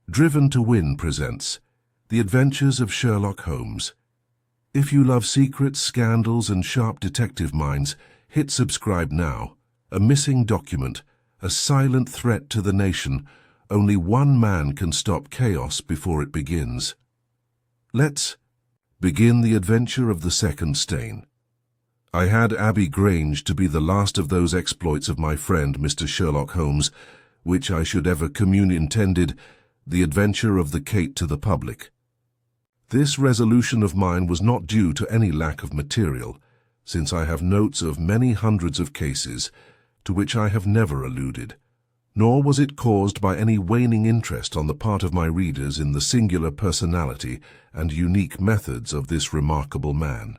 Driven to Win presents The Adventures of Sherlock Holmes. If you love secrets, scandals, and sharp detective minds, hit subscribe now. A missing document, a silent threat to the nation. Only one man can stop chaos before it begins. Let's begin the adventure of the second stain. I had Abbey Grange to be the last of those exploits of my friend Mr. Sherlock Holmes, which I should ever intended, the adventure of the Kate to the public. This resolution of mine was not due to any lack of material, since I have notes of many hundreds of cases to which I have never alluded, nor was it caused by any waning interest on the part of my readers in the singular personality and unique methods of this remarkable man.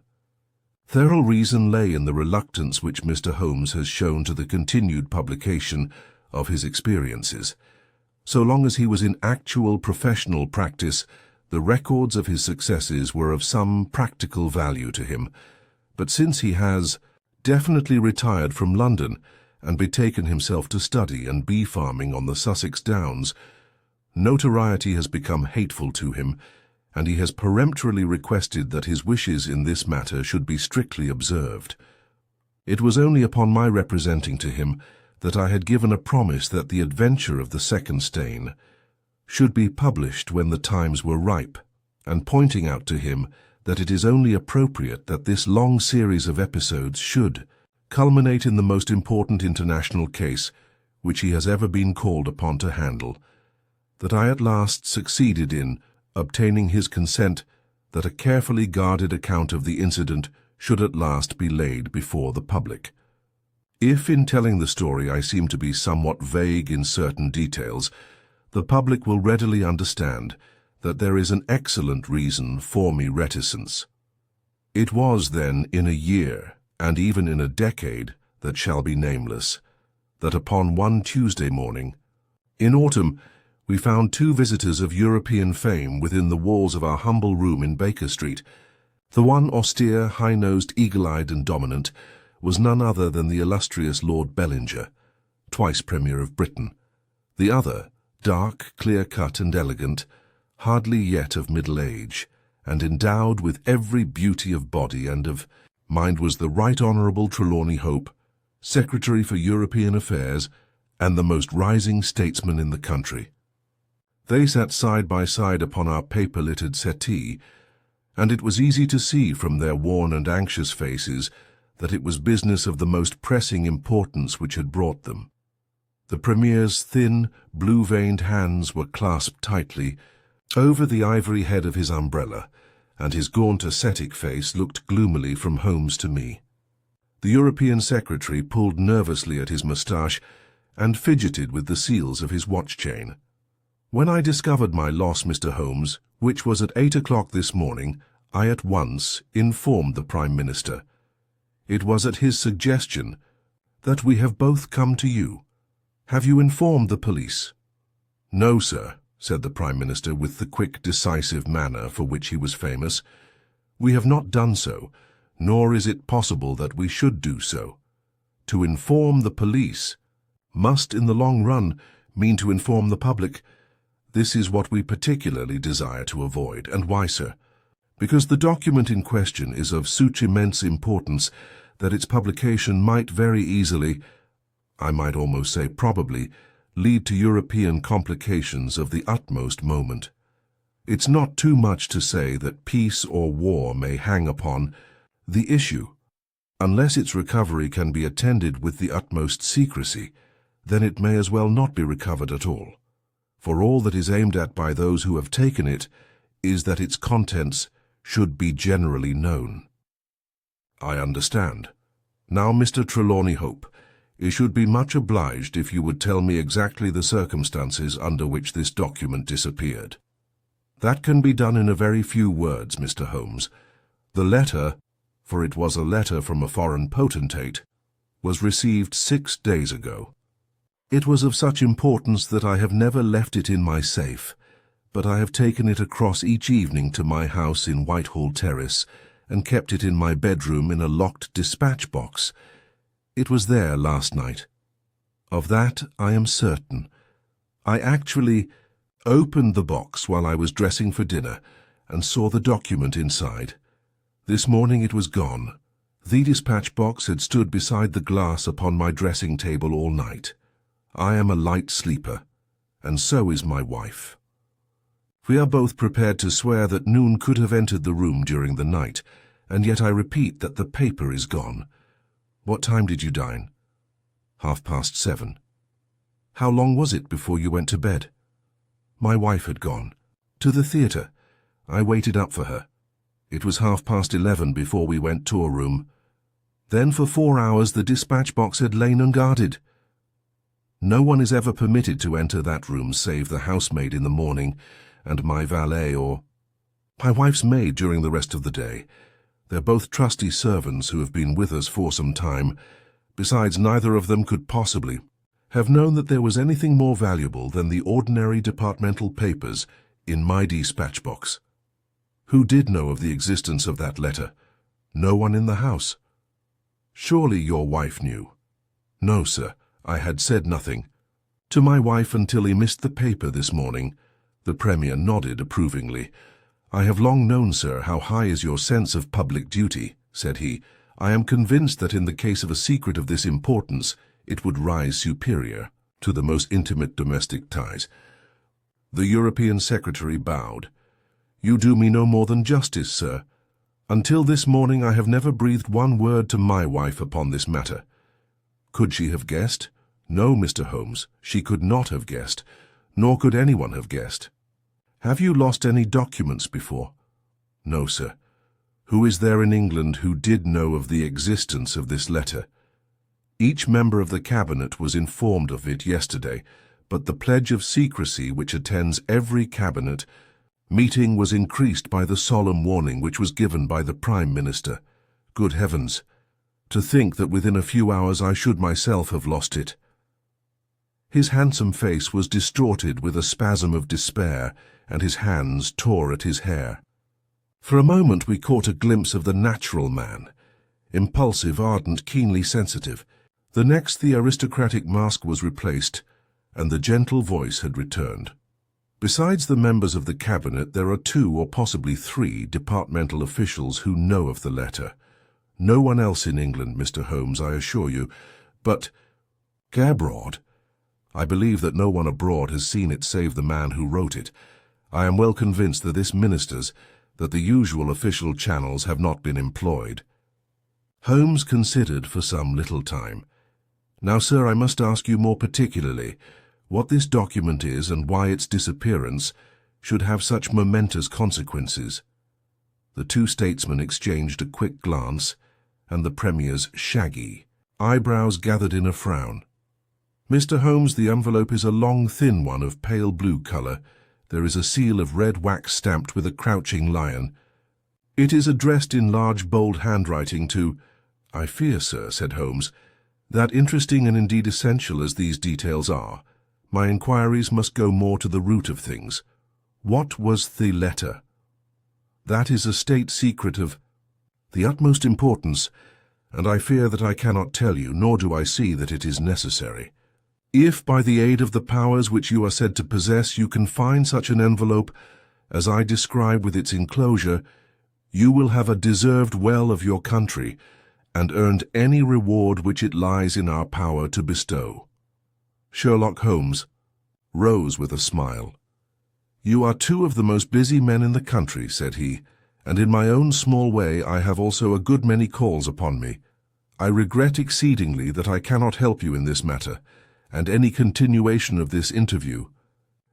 Thorough reason lay in the reluctance which Mr. Holmes has shown to the continued publication of his experiences. So long as he was in actual professional practice, the records of his successes were of some practical value to him. But since he has definitely retired from London and betaken himself to study and bee farming on the Sussex Downs, notoriety has become hateful to him, and he has peremptorily requested that his wishes in this matter should be strictly observed. It was only upon my representing to him that I had given a promise that the adventure of the second stain should be published when the times were ripe, and pointing out to him that it is only appropriate that this long series of episodes should culminate in the most important international case which he has ever been called upon to handle, that I at last succeeded in obtaining his consent that a carefully guarded account of the incident should at last be laid before the public. If in telling the story I seem to be somewhat vague in certain details, the public will readily understand that there is an excellent reason for my reticence. It was then in a year, and even in a decade that shall be nameless, that upon one Tuesday morning, in autumn, we found two visitors of European fame within the walls of our humble room in Baker Street. The one austere, high-nosed, eagle-eyed and dominant was none other than the illustrious Lord Bellinger, twice Premier of Britain. The other, dark, clear-cut and elegant, hardly yet of middle age, and endowed with every beauty of body and of mind, was the Right Honourable Trelawney Hope, Secretary for European Affairs, and the most rising statesman in the country. They sat side by side upon our paper-littered settee, and it was easy to see from their worn and anxious faces that it was business of the most pressing importance which had brought them. The Premier's thin, blue-veined hands were clasped tightly over the ivory head of his umbrella, and his gaunt ascetic face looked gloomily from Holmes to me. The European Secretary pulled nervously at his moustache and fidgeted with the seals of his watch-chain. When I discovered my loss, Mr. Holmes, which was at 8 o'clock this morning, I at once informed the Prime Minister. It was at his suggestion that we have both come to you. Have you informed the police? No, sir, said the Prime Minister with the quick, decisive manner for which he was famous. We have not done so, nor is it possible that we should do so. To inform the police must, in the long run, mean to inform the public. This is what we particularly desire to avoid. And why, sir? Because the document in question is of such immense importance that its publication might very easily, I might almost say probably, lead to European complications of the utmost moment. It's not too much to say that peace or war may hang upon the issue. Unless its recovery can be attended with the utmost secrecy, then it may as well not be recovered at all. For all that is aimed at by those who have taken it is that its contents should be generally known. I understand. Now, Mr. Trelawney Hope, I should be much obliged if you would tell me exactly the circumstances under which this document disappeared. That can be done in a very few words, Mr. Holmes. The letter, for it was a letter from a foreign potentate, was received 6 days ago. It was of such importance that I have never left it in my safe, but I have taken it across each evening to my house in Whitehall Terrace and kept it in my bedroom in a locked dispatch box. It was there last night. Of that I am certain. I actually opened the box while I was dressing for dinner and saw the document inside. This morning it was gone. The dispatch box had stood beside the glass upon my dressing table all night. I am a light sleeper, and so is my wife. We are both prepared to swear that Noon could have entered the room during the night, and yet I repeat that the paper is gone. What time did you dine? 7:30. How long was it before you went to bed? My wife had gone. To the theatre. I waited up for her. It was 11:30 before we went to a room. Then for 4 hours the dispatch box had lain unguarded. No one is ever permitted to enter that room save the housemaid in the morning, and my valet or my wife's maid during the rest of the day. They're both trusty servants who have been with us for some time. Besides, neither of them could possibly have known that there was anything more valuable than the ordinary departmental papers in my dispatch box. Who did know of the existence of that letter? No one in the house. Surely your wife knew. No, sir, I had said nothing to my wife until he missed the paper this morning. The Premier nodded approvingly. I have long known, sir, how high is your sense of public duty, said he. I am convinced that in the case of a secret of this importance, it would rise superior to the most intimate domestic ties. The European Secretary bowed. You do me no more than justice, sir. Until this morning I have never breathed one word to my wife upon this matter. Could she have guessed? No, Mr. Holmes, she could not have guessed, nor could anyone have guessed. Have you lost any documents before? No, sir. Who is there in England who did know of the existence of this letter? Each member of the Cabinet was informed of it yesterday, but the pledge of secrecy which attends every Cabinet meeting was increased by the solemn warning which was given by the Prime Minister. Good heavens! To think that within a few hours I should myself have lost it. His handsome face was distorted with a spasm of despair, and his hands tore at his hair. For a moment we caught a glimpse of the natural man, impulsive, ardent, keenly sensitive. The next the aristocratic mask was replaced, and the gentle voice had returned. Besides the members of the Cabinet, there are 2 or possibly 3 departmental officials who know of the letter. No one else in England, Mr. Holmes, I assure you. But abroad? I believe that no one abroad has seen it save the man who wrote it. I am well convinced that this ministers, that the usual official channels have not been employed. Holmes considered for some little time. Now, sir, I must ask you more particularly what this document is and why its disappearance should have such momentous consequences. The 2 statesmen exchanged a quick glance, and the Premier's shaggy eyebrows gathered in a frown. Mr. Holmes, the envelope is a long, thin one of pale blue colour. There is a seal of red wax stamped with a crouching lion. It is addressed in large, bold handwriting to— I fear, sir, said Holmes, that interesting and indeed essential as these details are, my inquiries must go more to the root of things. What was the letter? That is a state secret of the utmost importance, and I fear that I cannot tell you, nor do I see that it is necessary. If, by the aid of the powers which you are said to possess, you can find such an envelope as I describe with its enclosure, you will have a deserved well of your country, and earned any reward which it lies in our power to bestow. Sherlock Holmes rose with a smile. You are 2 of the most busy men in the country, said he, and in my own small way I have also a good many calls upon me. I regret exceedingly that I cannot help you in this matter, and any continuation of this interview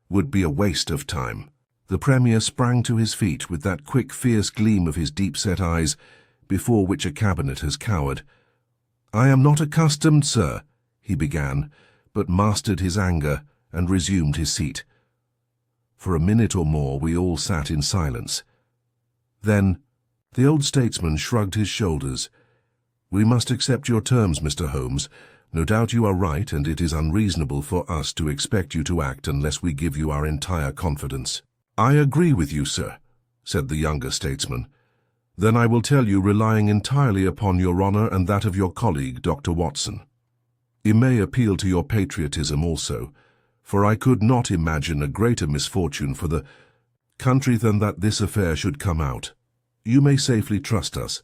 would be a waste of time. The Premier sprang to his feet with that quick, fierce gleam of his deep-set eyes before which a cabinet has cowered. I am not accustomed, sir, he began, but mastered his anger and resumed his seat. For a minute or more we all sat in silence. Then the old statesman shrugged his shoulders. We must accept your terms, Mr. Holmes. No doubt you are right, and it is unreasonable for us to expect you to act unless we give you our entire confidence. I agree with you, sir, said the younger statesman. Then I will tell you, relying entirely upon your honour and that of your colleague, Dr. Watson. It may appeal to your patriotism also, for I could not imagine a greater misfortune for the country than that this affair should come out. You may safely trust us.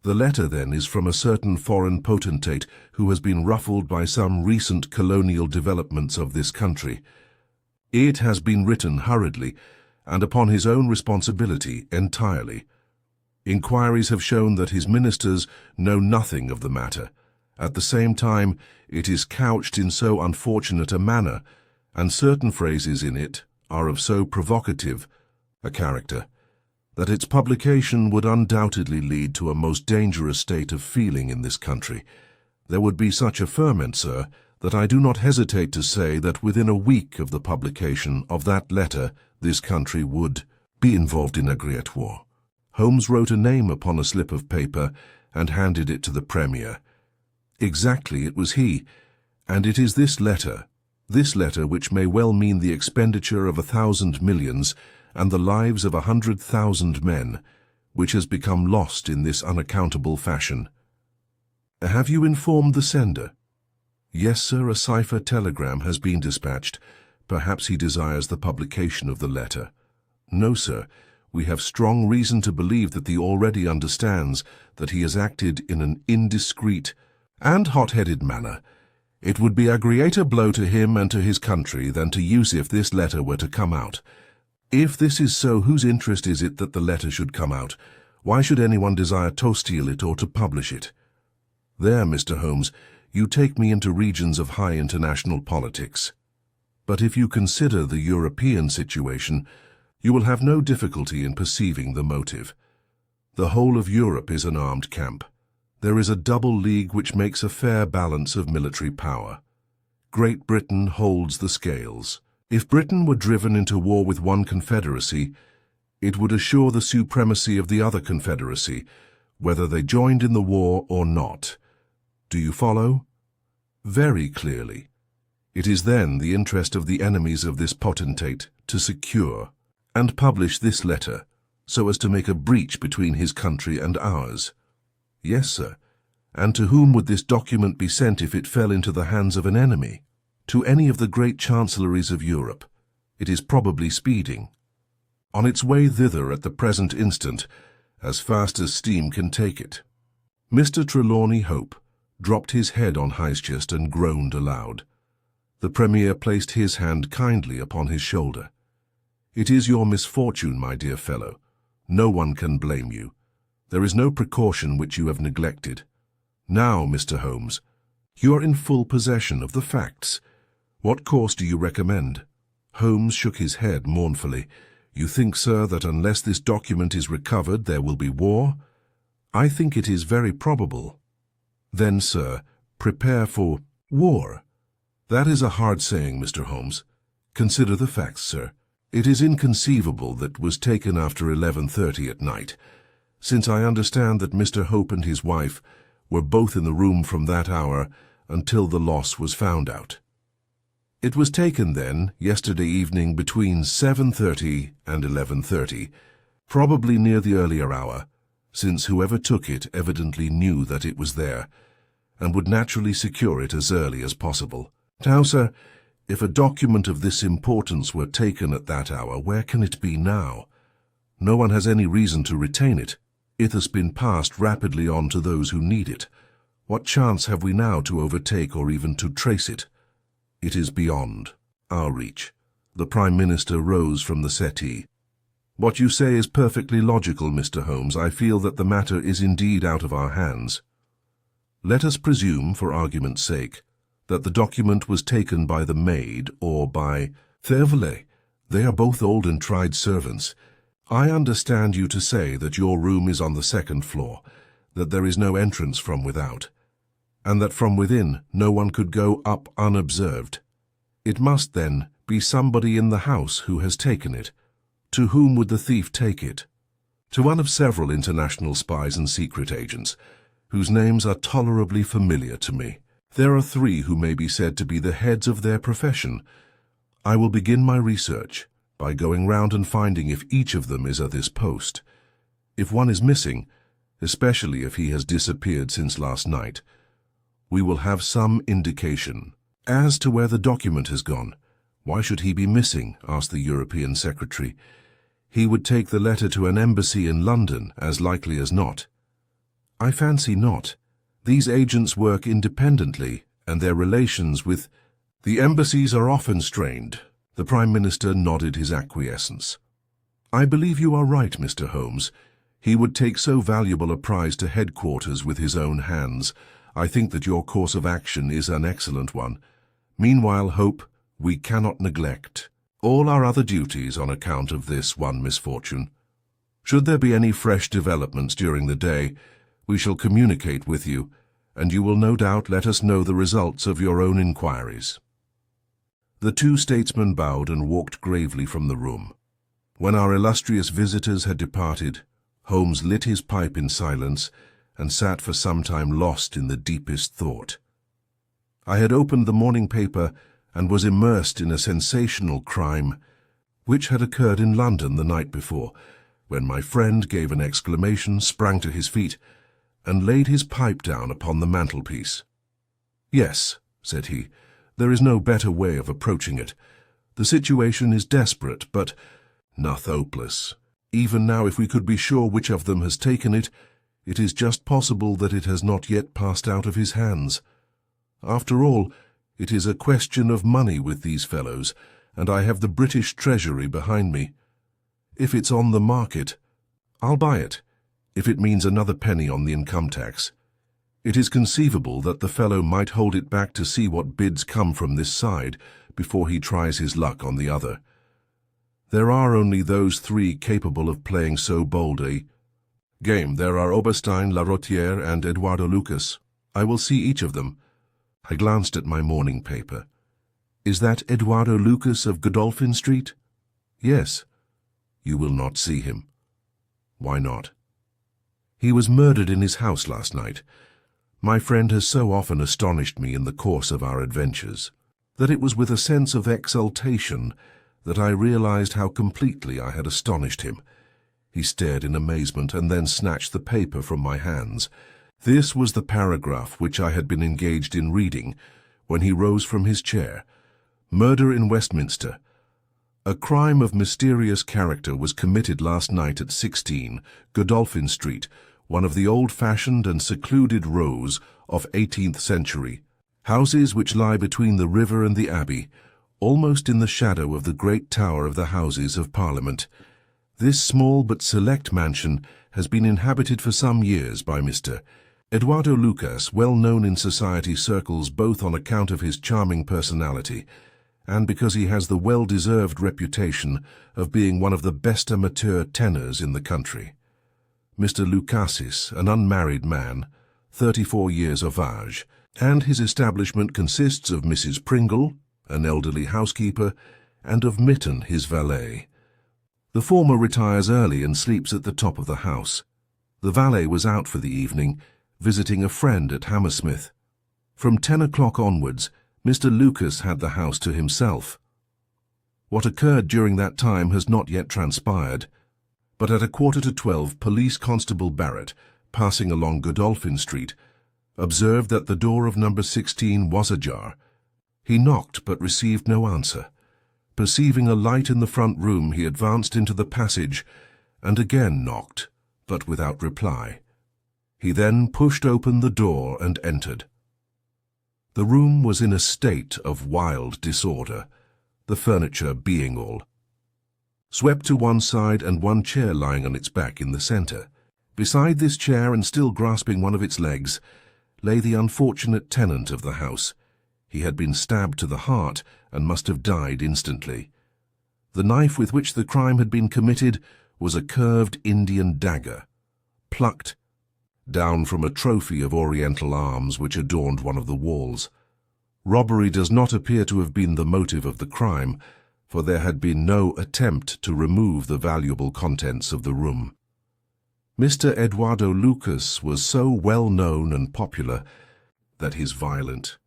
The letter, then, is from a certain foreign potentate who has been ruffled by some recent colonial developments of this country. It has been written hurriedly, and upon his own responsibility entirely. Inquiries have shown that his ministers know nothing of the matter. At the same time, it is couched in so unfortunate a manner, and certain phrases in it are of so provocative a character, that its publication would undoubtedly lead to a most dangerous state of feeling in this country. There would be such a ferment, sir, that I do not hesitate to say that within a week of the publication of that letter, this country would be involved in a great war. Holmes wrote a name upon a slip of paper and handed it to the Premier. Exactly, it was he, and it is this letter which may well mean the expenditure of 1,000 millions and the lives of 100,000 men, which has become lost in this unaccountable fashion. Have you informed the sender? Yes, sir, a cipher telegram has been dispatched. Perhaps he desires the publication of the letter. No, sir, we have strong reason to believe that he already understands that he has acted in an indiscreet and hot-headed manner. It would be a greater blow to him and to his country than to use if this letter were to come out. If this is so, whose interest is it that the letter should come out? Why should anyone desire to steal it or to publish it? There, Mr. Holmes, you take me into regions of high international politics. But if you consider the European situation, you will have no difficulty in perceiving the motive. The whole of Europe is an armed camp. There is a double league which makes a fair balance of military power. Great Britain holds the scales. If Britain were driven into war with one confederacy, it would assure the supremacy of the other confederacy, whether they joined in the war or not. Do you follow? Very clearly. It is then the interest of the enemies of this potentate to secure and publish this letter, so as to make a breach between his country and ours. Yes, sir. And to whom would this document be sent if it fell into the hands of an enemy? To any of the great chancelleries of Europe. It is probably speeding. On its way thither at the present instant, as fast as steam can take it. Mr. Trelawney Hope dropped his head on his chest and groaned aloud. The Premier placed his hand kindly upon his shoulder. It is your misfortune, my dear fellow. No one can blame you. There is no precaution which you have neglected. Now, Mr. Holmes, you are in full possession of the facts. What course do you recommend? Holmes shook his head mournfully. You think, sir, that unless this document is recovered, there will be war? I think it is very probable. Then, sir, prepare for war. That is a hard saying, Mr. Holmes. Consider the facts, sir. It is inconceivable that was taken after 11:30 at night, since I understand that Mr. Hope and his wife were both in the room from that hour until the loss was found out. It was taken then, yesterday evening, between 7:30 and 11:30, probably near the earlier hour, since whoever took it evidently knew that it was there, and would naturally secure it as early as possible. Now, sir, if a document of this importance were taken at that hour, where can it be now? No one has any reason to retain it. It has been passed rapidly on to those who need it. What chance have we now to overtake or even to trace it? It is beyond our reach. The Prime Minister rose from the settee. What you say is perfectly logical, Mr. Holmes. I feel that the matter is indeed out of our hands. Let us presume, for argument's sake, that the document was taken by the maid or by Thévelet. They are both old and tried servants. I understand you to say that your room is on the second floor, that there is no entrance from without, and that from within no one could go up unobserved. It must, then, be somebody in the house who has taken it. To whom would the thief take it? To one of several international spies and secret agents, whose names are tolerably familiar to me. There are 3 who may be said to be the heads of their profession. I will begin my research by going round and finding if each of them is at this post. If one is missing, especially if he has disappeared since last night, we will have some indication as to where the document has gone. Why should he be missing? Asked the European secretary. He would take the letter to an embassy in London, as likely as not. I fancy not. These agents work independently, and their relations with the embassies are often strained. The Prime Minister nodded his acquiescence. I believe you are right, Mr. Holmes. He would take so valuable a prize to headquarters with his own hands. I think that your course of action is an excellent one. Meanwhile, Hope, we cannot neglect all our other duties on account of this one misfortune. Should there be any fresh developments during the day, we shall communicate with you, and you will no doubt let us know the results of your own inquiries. The two statesmen bowed and walked gravely from the room. When our illustrious visitors had departed, Holmes lit his pipe in silence and sat for some time lost in the deepest thought. I had opened the morning paper and was immersed in a sensational crime which had occurred in London the night before, when my friend gave an exclamation, sprang to his feet, and laid his pipe down upon the mantelpiece. Yes, said he, there is no better way of approaching it. The situation is desperate, but not hopeless. Even now, if we could be sure which of them has taken it, it is just possible that it has not yet passed out of his hands. After all, it is a question of money with these fellows, and I have the British Treasury behind me. If it's on the market, I'll buy it, if it means another penny on the income tax. It is conceivable that the fellow might hold it back to see what bids come from this side before he tries his luck on the other. There are only those three capable of playing so bold a game. There are Oberstein, Larotière, and Eduardo Lucas. I will see each of them. I glanced at my morning paper. Is that Eduardo Lucas of Godolphin Street? Yes. You will not see him. Why not? He was murdered in his house last night. My friend has so often astonished me in the course of our adventures that it was with a sense of exultation that I realized how completely I had astonished him. He stared in amazement and then snatched the paper from my hands. This was the paragraph which I had been engaged in reading when he rose from his chair. Murder in Westminster. A crime of mysterious character was committed last night at 16 Godolphin Street, one of the old-fashioned and secluded rows of 18th century houses which lie between the river and the Abbey, almost in the shadow of the great tower of the Houses of Parliament. This small but select mansion has been inhabited for some years by Mr. Eduardo Lucas, well known in society circles both on account of his charming personality and because he has the well-deserved reputation of being one of the best amateur tenors in the country. Mr. Lucasis, an unmarried man, 34 years of age, and his establishment consists of Mrs. Pringle, an elderly housekeeper, and of Mitten, his valet. The former retires early and sleeps at the top of the house. The valet was out for the evening, visiting a friend at Hammersmith. From 10 o'clock onwards, Mr. Lucas had the house to himself. What occurred during that time has not yet transpired, but at 11:45 Police Constable Barrett, passing along Godolphin Street, observed that the door of number 16 was ajar. He knocked but received no answer. Perceiving a light in the front room, he advanced into the passage and again knocked, but without reply. He then pushed open the door and entered. The room was in a state of wild disorder, the furniture being all swept to one side and one chair lying on its back in the center. Beside this chair, and still grasping one of its legs, lay the unfortunate tenant of the house. He had been stabbed to the heart and must have died instantly. The knife with which the crime had been committed was a curved Indian dagger, plucked down from a trophy of Oriental arms which adorned one of the walls. Robbery does not appear to have been the motive of the crime, for there had been no attempt to remove the valuable contents of the room. Mr. Eduardo Lucas was so well known and popular that his violent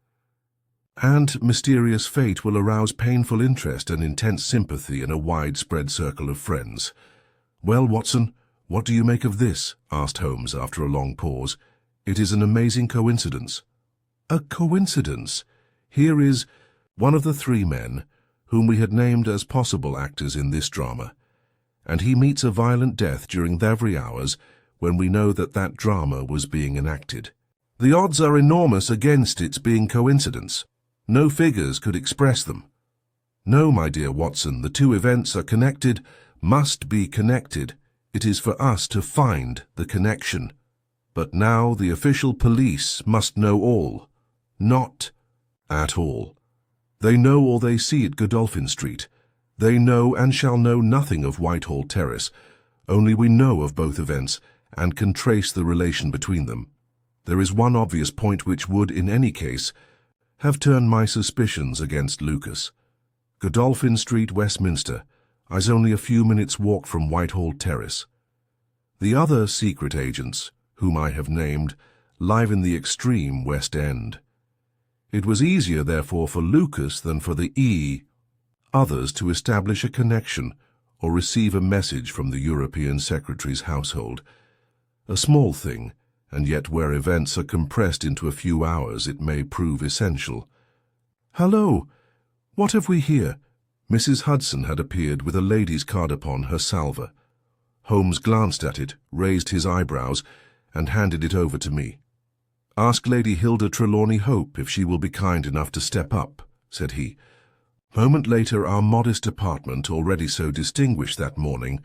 and mysterious fate will arouse painful interest and intense sympathy in a widespread circle of friends. Well, Watson, what do you make of this? Asked Holmes after a long pause. It is an amazing coincidence. A coincidence? Here is one of the three men whom we had named as possible actors in this drama, and he meets a violent death during the very hours when we know that that drama was being enacted. The odds are enormous against its being coincidence. No figures could express them. No, my dear Watson, the two events are connected, must be connected. It is for us to find the connection. But now the official police must know all. Not at all. They know all they see at Godolphin Street. They know and shall know nothing of Whitehall Terrace. Only we know of both events and can trace the relation between them. There is one obvious point which would, in any case, have turned my suspicions against Lucas. Godolphin Street, Westminster, is only a few minutes' walk from Whitehall Terrace. The other secret agents, whom I have named, live in the extreme West End. It was easier, therefore, for Lucas than for the others to establish a connection or receive a message from the European Secretary's household. A small thing, and yet where events are compressed into a few hours it may prove essential. "Hello! What have we here?" Mrs. Hudson had appeared with a lady's card upon her salver. Holmes glanced at it, raised his eyebrows, and handed it over to me. "Ask Lady Hilda Trelawney Hope if she will be kind enough to step up," said he. Moment later our modest apartment, already so distinguished that morning,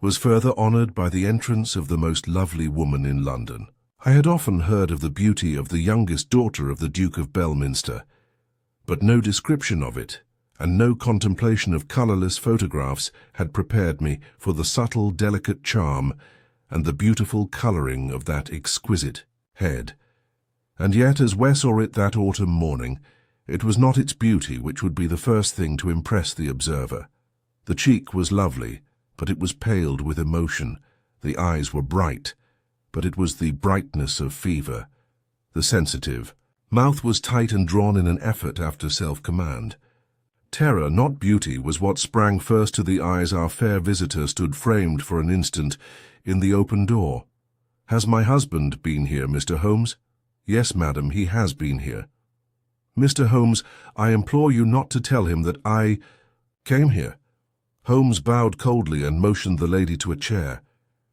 was further honoured by the entrance of the most lovely woman in London. I had often heard of the beauty of the youngest daughter of the Duke of Belminster, but no description of it, and no contemplation of colourless photographs had prepared me for the subtle, delicate charm and the beautiful colouring of that exquisite head. And yet, as Wes saw it that autumn morning, it was not its beauty which would be the first thing to impress the observer. The cheek was lovely, but it was paled with emotion. The eyes were bright, but it was the brightness of fever. The sensitive mouth was tight and drawn in an effort after self-command. Terror, not beauty, was what sprang first to the eyes our fair visitor stood framed for an instant in the open door. "Has my husband been here, Mr. Holmes?" "Yes, madam, he has been here." "Mr. Holmes, I implore you not to tell him that I came here." Holmes bowed coldly and motioned the lady to a chair.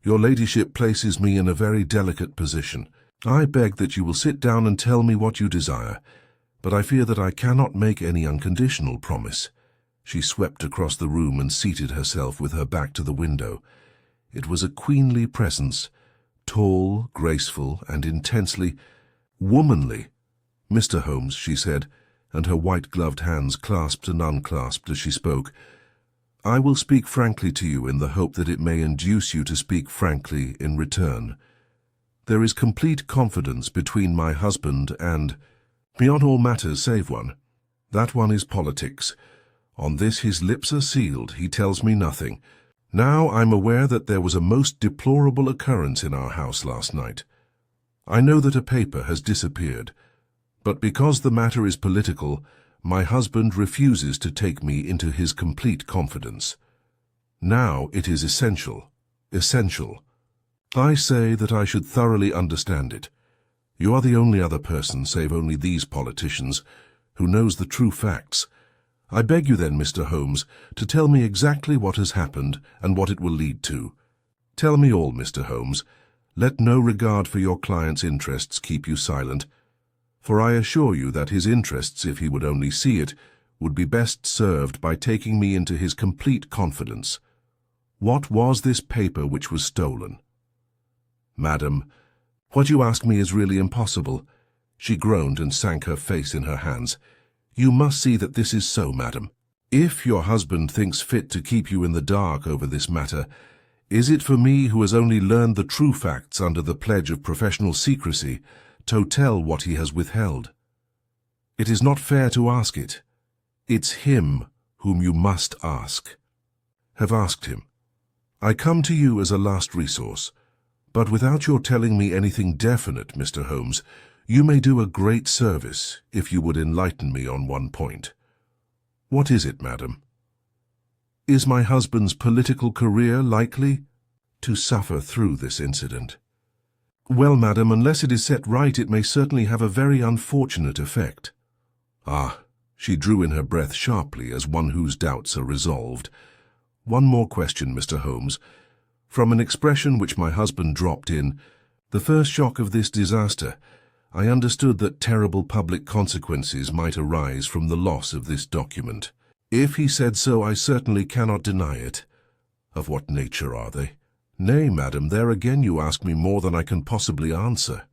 "Your ladyship places me in a very delicate position. I beg that you will sit down and tell me what you desire, but I fear that I cannot make any unconditional promise." She swept across the room and seated herself with her back to the window. It was a queenly presence, tall, graceful, and intensely womanly. "Mr. Holmes," she said, and her white-gloved hands clasped and unclasped as she spoke, "I will speak frankly to you in the hope that it may induce you to speak frankly in return. There is complete confidence between my husband and, beyond all matters save one. That one is politics. On this his lips are sealed, he tells me nothing. Now I'm aware that there was a most deplorable occurrence in our house last night. I know that a paper has disappeared, but because the matter is political, my husband refuses to take me into his complete confidence. Now it is essential. I say that I should thoroughly understand it. You are the only other person, save only these politicians, who knows the true facts. I beg you then, Mr. Holmes, to tell me exactly what has happened and what it will lead to. Tell me all, Mr. Holmes. Let no regard for your client's interests keep you silent, for I assure you that his interests, if he would only see it, would be best served by taking me into his complete confidence. What was this paper which was stolen?" "Madam, what you ask me is really impossible." She groaned and sank her face in her hands. "You must see that this is so, madam. If your husband thinks fit to keep you in the dark over this matter, is it for me, who has only learned the true facts under the pledge of professional secrecy, to tell what he has withheld? It is not fair to ask it. It's him whom you must ask." "Have asked him. I come to you as a last resource, but without your telling me anything definite, Mr. Holmes, you may do a great service if you would enlighten me on one point." "What is it, madam?" "Is my husband's political career likely to suffer through this incident?" "Well, madam, unless it is set right, it may certainly have a very unfortunate effect." "Ah," She drew in her breath sharply as one whose doubts are resolved. "One more question, Mr. Holmes. From an expression which my husband dropped in, the first shock of this disaster, I understood that terrible public consequences might arise from the loss of this document. If he said so, I certainly cannot deny it. Of what nature are they?" "Nay, madam, there again you ask me more than I can possibly answer."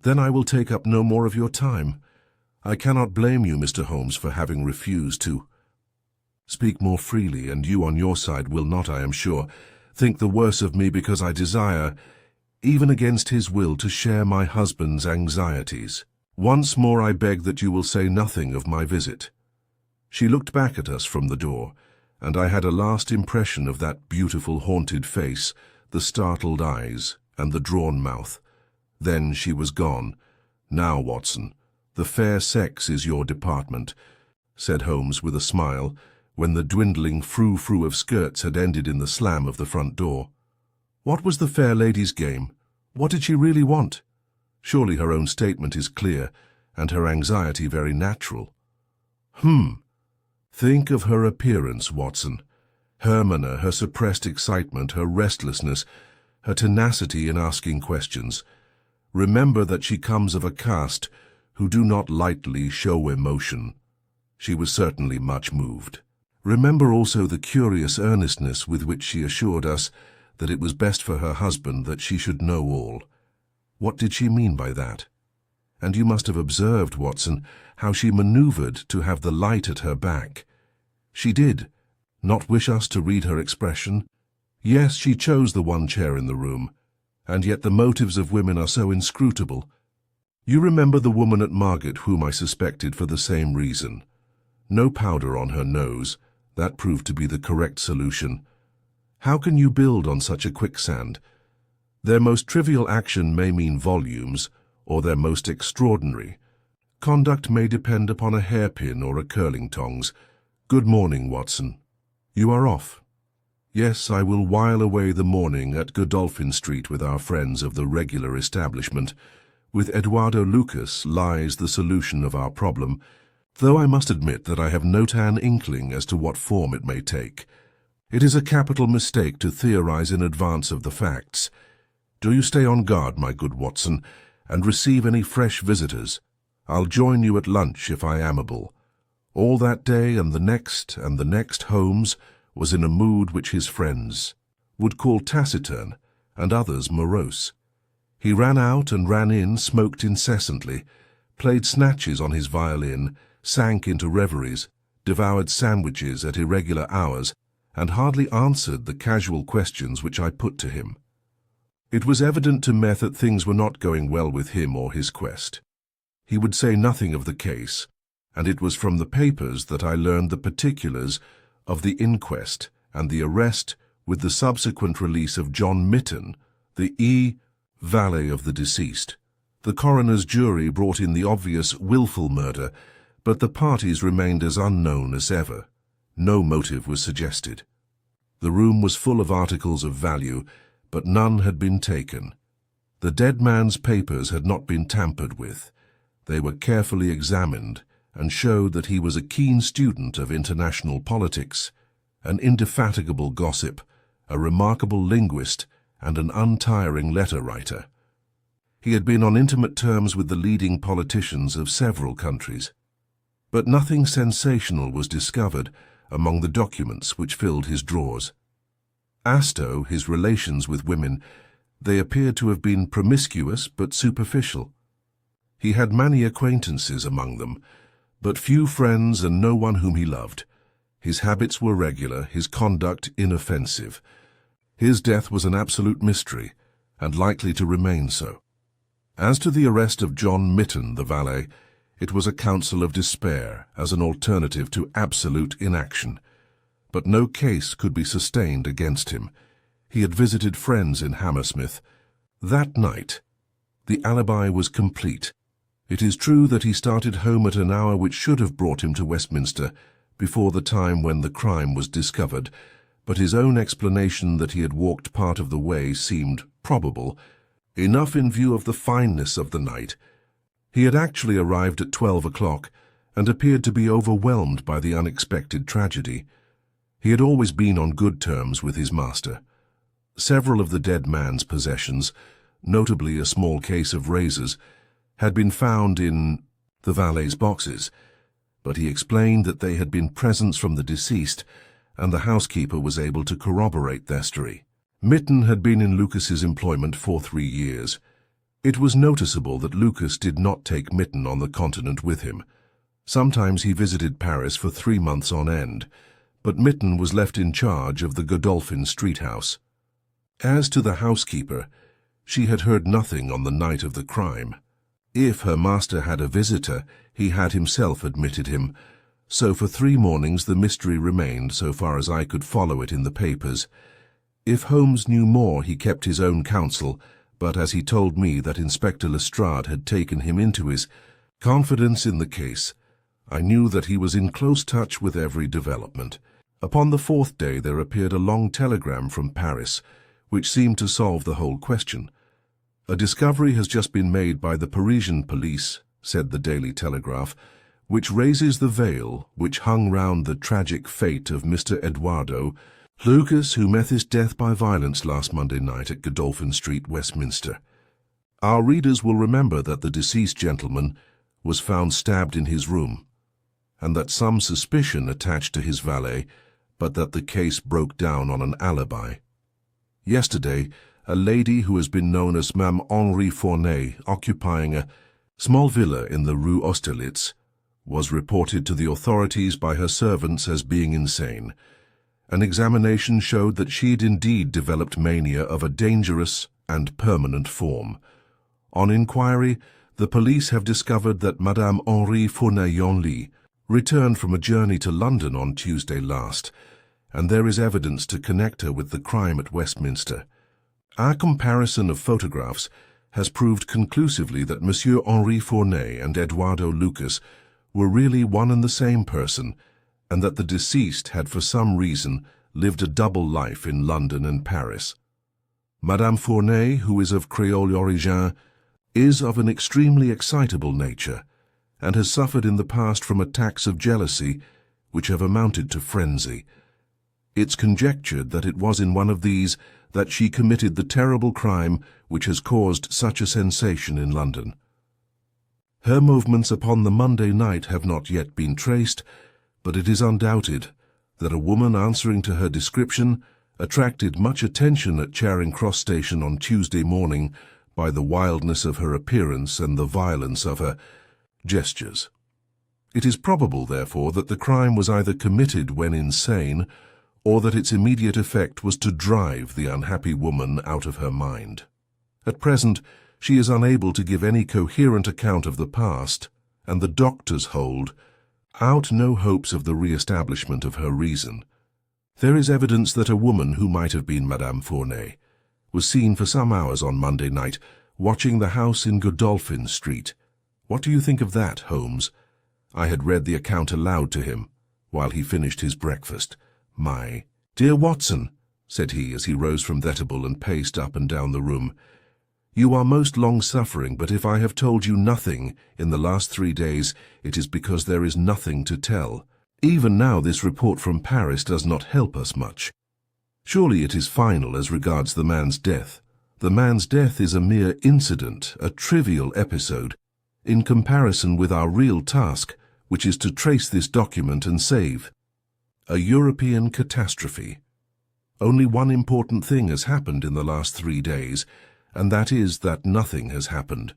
"Then I will take up no more of your time. I cannot blame you, Mr. Holmes, for having refused to speak more freely, and you on your side will not, I am sure, think the worse of me because I desire, even against his will, to share my husband's anxieties. Once more I beg that you will say nothing of my visit." She looked back at us from the door, and I had a last impression of that beautiful haunted face, the startled eyes, and the drawn mouth. Then she was gone. "Now, Watson, the fair sex is your department," said Holmes with a smile, when the dwindling frou-frou of skirts had ended in the slam of the front door. "What was the fair lady's game? What did she really want? Surely her own statement is clear, and her anxiety very natural." Think of her appearance, Watson. Her manner, her suppressed excitement, her restlessness, her tenacity in asking questions. Remember that she comes of a caste who do not lightly show emotion. She was certainly much moved. Remember also the curious earnestness with which she assured us that it was best for her husband that she should know all. What did she mean by that? And you must have observed, Watson, how she maneuvered to have the light at her back. She did not wish us to read her expression. Yes, she chose the one chair in the room, and yet the motives of women are so inscrutable. You remember the woman at Margate whom I suspected for the same reason. No powder on her nose. That proved to be the correct solution. How can you build on such a quicksand? Their most trivial action may mean volumes, or their most extraordinary. Conduct may depend upon a hairpin or a curling tongs. Good morning, Watson. You are off. Yes, I will while away the morning at Godolphin Street with our friends of the regular establishment. With Eduardo Lucas lies the solution of our problem, though I must admit that I have no tan inkling as to what form it may take. It is a capital mistake to theorize in advance of the facts. Do you stay on guard, my good Watson, and receive any fresh visitors. I'll join you at lunch if I am able. All that day and the next Holmes was in a mood which his friends would call taciturn and others morose. He ran out and ran in, smoked incessantly, played snatches on his violin, sank into reveries, devoured sandwiches at irregular hours, and hardly answered the casual questions which I put to him. It was evident to Meth that things were not going well with him or his quest. He would say nothing of the case, and it was from the papers that I learned the particulars of the inquest and the arrest with the subsequent release of John Mitten, the valet of the deceased. The coroner's jury brought in the obvious willful murder, but the parties remained as unknown as ever. No motive was suggested. The room was full of articles of value, but none had been taken. The dead man's papers had not been tampered with. They were carefully examined and showed that he was a keen student of international politics, an indefatigable gossip, a remarkable linguist, and an untiring letter writer. He had been on intimate terms with the leading politicians of several countries. But nothing sensational was discovered among the documents which filled his drawers. As to his relations with women, they appeared to have been promiscuous but superficial. He had many acquaintances among them, but few friends and no one whom he loved. His habits were regular, his conduct inoffensive. His death was an absolute mystery, and likely to remain so. As to the arrest of John Mitten, the valet, it was a counsel of despair as an alternative to absolute inaction. But no case could be sustained against him. He had visited friends in Hammersmith. That night, the alibi was complete. It is true that he started home at an hour which should have brought him to Westminster before the time when the crime was discovered, but his own explanation that he had walked part of the way seemed probable, enough in view of the fineness of the night. He had actually arrived at 12 o'clock, and appeared to be overwhelmed by the unexpected tragedy. He had always been on good terms with his master. Several of the dead man's possessions, notably a small case of razors, had been found in the valet's boxes, but he explained that they had been presents from the deceased, and the housekeeper was able to corroborate their story. Mitten had been in Lucas's employment for 3 years. It was noticeable that Lucas did not take Mitten on the continent with him. Sometimes he visited Paris for 3 months on end, but Mitten was left in charge of the Godolphin Street house. As to the housekeeper, she had heard nothing on the night of the crime. If her master had a visitor, he had himself admitted him, so for 3 mornings the mystery remained so far as I could follow it in the papers. If Holmes knew more, he kept his own counsel, but as he told me that Inspector Lestrade had taken him into his confidence in the case, I knew that he was in close touch with every development. Upon the 4th day there appeared a long telegram from Paris, which seemed to solve the whole question. "A discovery has just been made by the Parisian police," said the Daily Telegraph, "which raises the veil which hung round the tragic fate of Mr. Eduardo Lucas, who met his death by violence last Monday night at Godolphin Street, Westminster. Our readers will remember that the deceased gentleman was found stabbed in his room, and that some suspicion attached to his valet, but that the case broke down on an alibi. Yesterday, a lady who has been known as Mme. Henri Fournay, occupying a small villa in the Rue Austerlitz, was reported to the authorities by her servants as being insane. An examination showed that she had indeed developed mania of a dangerous and permanent form. On inquiry, the police have discovered that Madame Henri Fournay-Yonly returned from a journey to London on Tuesday last, and there is evidence to connect her with the crime at Westminster. Our comparison of photographs has proved conclusively that Monsieur Henri Fournay and Eduardo Lucas were really one and the same person, and that the deceased had for some reason lived a double life in London and Paris. Madame Fournay, who is of Creole origin, is of an extremely excitable nature, and has suffered in the past from attacks of jealousy which have amounted to frenzy. It's conjectured that it was in one of these that she committed the terrible crime which has caused such a sensation in London. Her movements upon the Monday night have not yet been traced, but it is undoubted that a woman answering to her description attracted much attention at Charing Cross Station on Tuesday morning by the wildness of her appearance and the violence of her gestures. It is probable, therefore, that the crime was either committed when insane, or that its immediate effect was to drive the unhappy woman out of her mind. At present, she is unable to give any coherent account of the past, and the doctors hold out no hopes of the re-establishment of her reason. There is evidence that a woman who might have been Madame Fournay was seen for some hours on Monday night watching the house in Godolphin Street. What do you think of that, Holmes? I had read the account aloud to him while he finished his breakfast. "My dear Watson," said he as he rose from the table and paced up and down the room, "you are most long-suffering, but if I have told you nothing in the last 3 days, it is because there is nothing to tell. Even now this report from Paris does not help us much. Surely it is final as regards the man's death. The man's death is a mere incident, a trivial episode, in comparison with our real task, which is to trace this document and save a European catastrophe. Only one important thing has happened in the last 3 days, and that is that nothing has happened.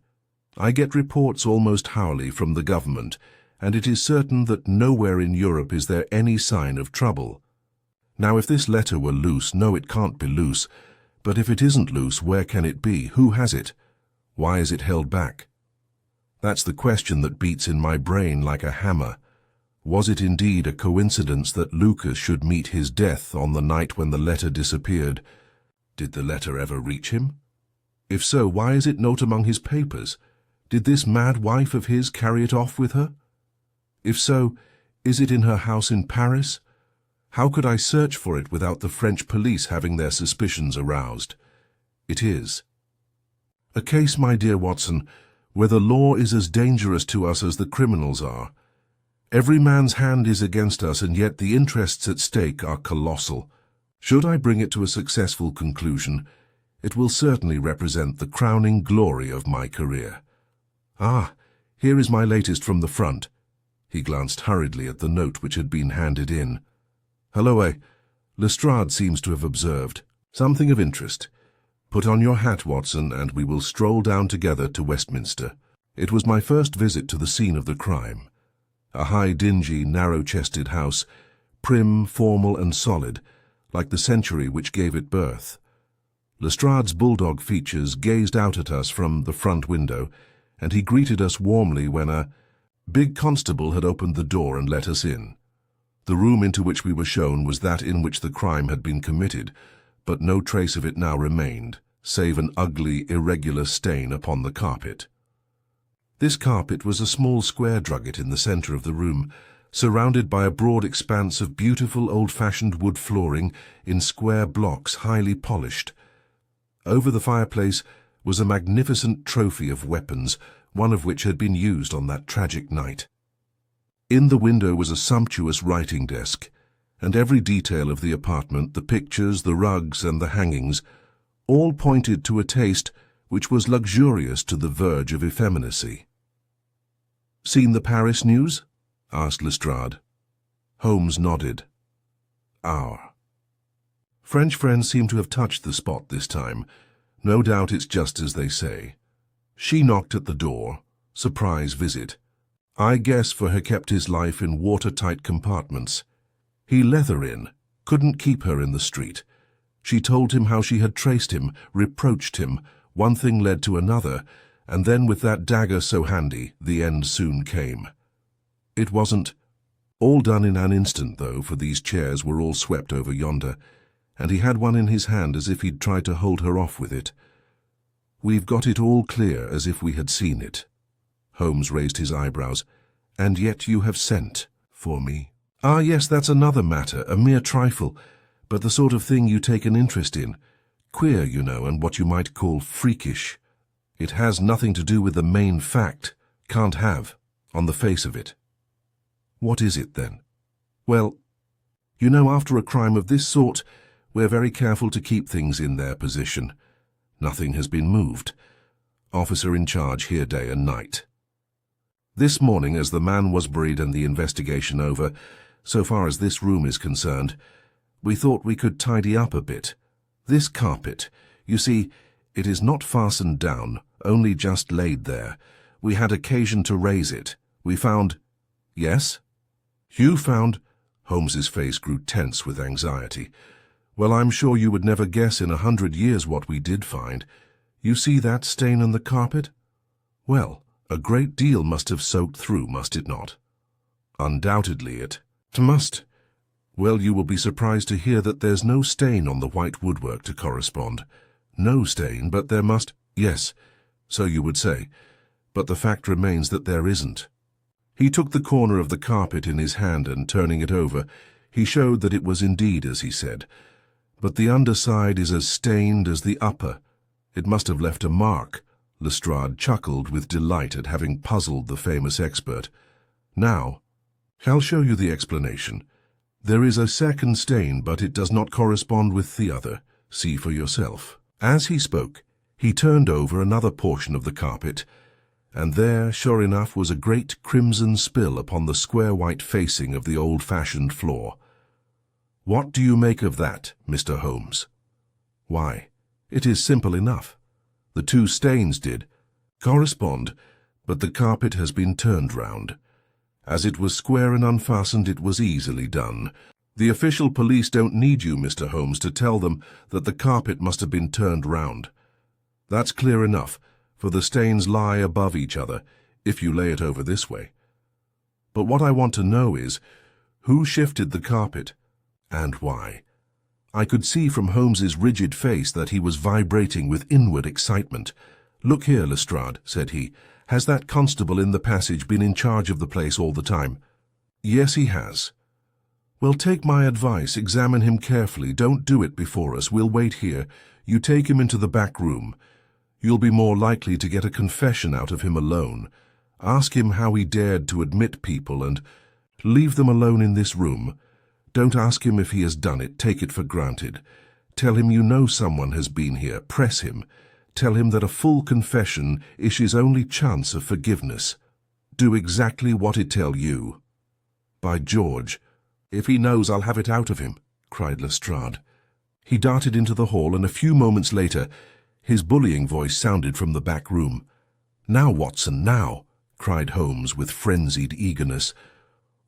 I get reports almost hourly from the government, and it is certain that nowhere in Europe is there any sign of trouble. Now, if this letter were loose, no, it can't be loose, but if it isn't loose, where can it be? Who has it? Why is it held back? That's the question that beats in my brain like a hammer. Was it indeed a coincidence that Lucas should meet his death on the night when the letter disappeared? Did the letter ever reach him? If so, why is it not among his papers? Did this mad wife of his carry it off with her? If so, is it in her house in Paris? How could I search for it without the French police having their suspicions aroused? It is a case, my dear Watson, where the law is as dangerous to us as the criminals are. Every man's hand is against us, and yet the interests at stake are colossal. Should I bring it to a successful conclusion, it will certainly represent the crowning glory of my career. Ah, here is my latest from the front. He glanced hurriedly at the note which had been handed in. Hello, Lestrade seems to have observed. Something of interest. Put on your hat, Watson, and we will stroll down together to Westminster. It was my first visit to the scene of the crime. A high, dingy, narrow-chested house, prim, formal and solid, like the century which gave it birth. Lestrade's bulldog features gazed out at us from the front window, and he greeted us warmly when a big constable had opened the door and let us in. The room into which we were shown was that in which the crime had been committed, but no trace of it now remained, save an ugly, irregular stain upon the carpet. This carpet was a small square drugget in the centre of the room, surrounded by a broad expanse of beautiful old-fashioned wood flooring in square blocks highly polished. Over the fireplace was a magnificent trophy of weapons, one of which had been used on that tragic night. In the window was a sumptuous writing desk, and every detail of the apartment, the pictures, the rugs, and the hangings, all pointed to a taste which was luxurious to the verge of effeminacy. "Seen the Paris news?" asked Lestrade. Holmes nodded. Our French friends seem to have touched the spot this time. No doubt it's just as they say. She knocked at the door. Surprise visit. I guess for her kept his life in watertight compartments. He let her in, couldn't keep her in the street. She told him how she had traced him, reproached him. One thing led to another, and then with that dagger so handy, the end soon came. It wasn't all done in an instant, though, for these chairs were all swept over yonder, and he had one in his hand as if he'd tried to hold her off with it. We've got it all clear as if we had seen it. Holmes raised his eyebrows. And yet you have sent for me. Ah, yes, that's another matter, a mere trifle, but the sort of thing you take an interest in. Queer, you know, and what you might call freakish. It has nothing to do with the main fact. Can't have, on the face of it. What is it, then? Well, you know, after a crime of this sort, we're very careful to keep things in their position. Nothing has been moved. Officer in charge here day and night. This morning, as the man was buried and the investigation over, so far as this room is concerned, we thought we could tidy up a bit. This carpet, you see, it is not fastened down, only just laid there. We had occasion to raise it. We found— Yes? You found— Holmes's face grew tense with anxiety. Well, I'm sure you would never guess in 100 years what we did find. You see that stain on the carpet? Well, a great deal must have soaked through, must it not? Undoubtedly it must. Well, you will be surprised to hear that there's no stain on the white woodwork to correspond. No stain, but there must— Yes, so you would say. But the fact remains that there isn't. He took the corner of the carpet in his hand and, turning it over, he showed that it was indeed as he said. But the underside is as stained as the upper. It must have left a mark. Lestrade chuckled with delight at having puzzled the famous expert. Now, I'll show you the explanation. There is a second stain, but it does not correspond with the other. See for yourself. As he spoke, he turned over another portion of the carpet, and there, sure enough, was a great crimson spill upon the square white facing of the old-fashioned floor. What do you make of that, Mr. Holmes? Why, it is simple enough. The two stains did correspond, but the carpet has been turned round. As it was square and unfastened, it was easily done. The official police don't need you, Mr. Holmes, to tell them that the carpet must have been turned round. That's clear enough, for the stains lie above each other, if you lay it over this way. But what I want to know is, who shifted the carpet, and why? I could see from Holmes's rigid face that he was vibrating with inward excitement. "Look here, Lestrade," said he. "Has that constable in the passage been in charge of the place all the time?" "Yes, he has." "Well, take my advice. Examine him carefully. Don't do it before us. We'll wait here. You take him into the back room. You'll be more likely to get a confession out of him alone. Ask him how he dared to admit people, and Leave them alone in this room. Don't ask him if he has done it. Take it for granted. Tell him you know someone has been here. Press him. Tell him that a full confession is his only chance of forgiveness. Do exactly what it tell you." "By George, if he knows, I'll have it out of him," cried Lestrade. He darted into the hall, and a few moments later his bullying voice sounded from the back room. "Now, Watson, now!" cried Holmes with frenzied eagerness.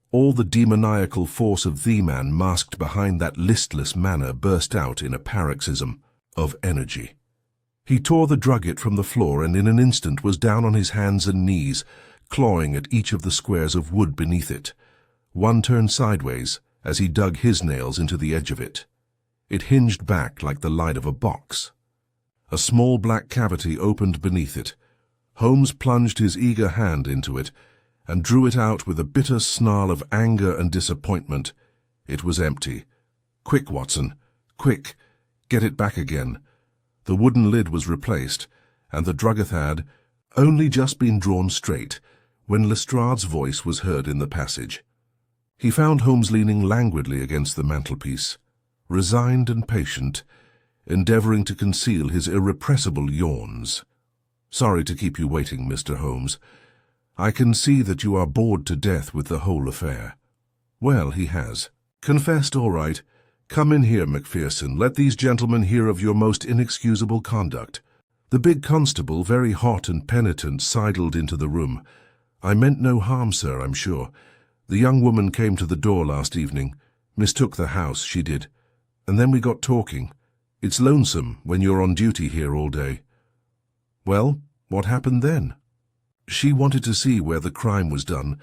All the demoniacal force of the man masked behind that listless manner burst out in a paroxysm of energy. He tore the drugget from the floor and in an instant was down on his hands and knees, clawing at each of the squares of wood beneath it. One turned sideways as he dug his nails into the edge of it. It hinged back like the lid of a box. A small black cavity opened beneath it. Holmes plunged his eager hand into it and drew it out with a bitter snarl of anger and disappointment. It was empty. "Quick, Watson, quick! Get it back again." The wooden lid was replaced, and the drugget had only just been drawn straight when Lestrade's voice was heard in the passage. He found Holmes leaning languidly against the mantelpiece, resigned and patient, endeavouring to conceal his irrepressible yawns. "Sorry to keep you waiting, Mr. Holmes. I can see that you are bored to death with the whole affair." "Well, he has. Confessed, all right. Come in here, Macpherson. Let these gentlemen hear of your most inexcusable conduct." The big constable, very hot and penitent, sidled into the room. "I meant no harm, sir, I'm sure. The young woman came to the door last evening. Mistook the house, she did. And then we got talking. It's lonesome when you're on duty here all day." "Well, what happened then?" "She wanted to see where the crime was done.